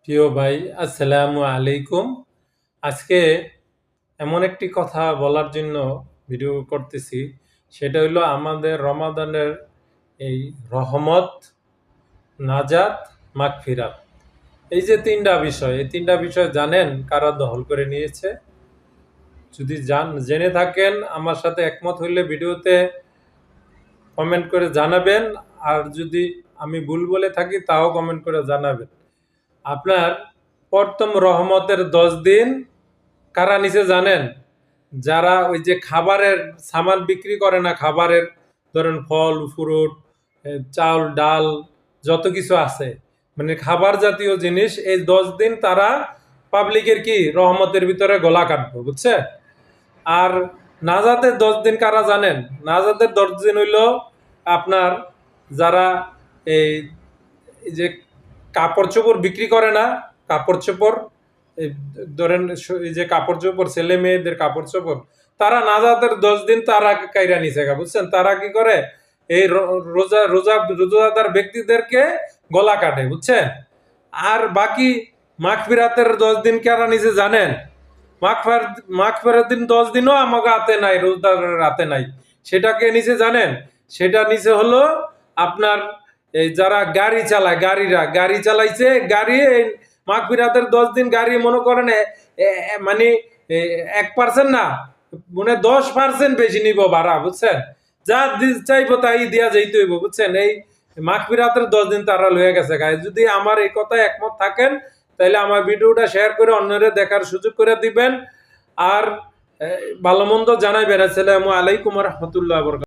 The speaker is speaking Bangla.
প্রিয় ভাই, আসসালামু আলাইকুম। আজকে এমন একটি কথা বলার জন্য ভিডিও করতেছি। সেটা হইলো আমাদের রমাদানের এই রহমত, নাজাত, মাগফিরাত। এই যে ৩ টা বিষয়, এই ৩ টা বিষয় জানেন কারা দখল করে নিয়েছে? যদি জেনে থাকেন আমার সাথে একমত হইলে ভিডিওতে কমেন্ট করে জানাবেন। আর যদি আমি ভুল বলে থাকি তাও কমেন্ট করে জানাবেন। আপনার প্রথম রহমতের 10 দিন কারা নিছে জানেন? যারা ওই যে খাবারের সামান বিক্রি করে না, খাবারের ধরেন ফল, ফ্রুট, চাউল, ডাল যত কিছু আছে, মানে খাবার জাতীয় জিনিস, এই 10 দিন তারা পাবলিকের কি রহমতের ভিতরে গলা কাটবে, বুঝছে? আর নাজাতের 10 দিন কারা জানেন? নাজাতের 10 দিন হইল আপনার যারা এই এই যে কাপড় চোপড় বিক্রি করে না, কাপড় চোপড়, এই ধরেন এই যে কাপড় চোপড়, ছেলে মেয়েদের কাপড় চোপড়, তারা নাজাতের 10 দিন তারা কাইরা নিছে, বুঝছেন? তারা কি করে? এই রোজাদার ব্যক্তিদেরকে গলা কাটে, বুঝছেন? আর বাকি মাগফিরাতের 10 দিন কারা নিছে জানেন? মাগফিরাতের 10 দিনও আমাকে হাতে নাই, রোজদারের হাতে নাই। সেটা কে নিছে জানেন? সেটা নিছে হলো আপনার এই যারা গাড়ি চালায়, গাড়ি চালাইছে, গাড়ি এই মাগফিরাতের 10 দিন গাড়ি মনে করেন মানে 1% না, মানে 10% বেশি নিব ভাড়া, বুঝছেন? যা চাইবো তাই দিয়া যাইতে হইব, বুঝছেন? এই মাগফিরাতের 10 দিন তারা লয়ে গেছে গায়ে। যদি আমার এই কথায় একমত থাকেন তাহলে আমার ভিডিওটা শেয়ার করে অন্যরে দেখার সুযোগ করে দিবেন। আর ভালো মন্দ জানাইবেন। আসসালামু আলাইকুম রহমতুল্লাহ বরকাতুহু।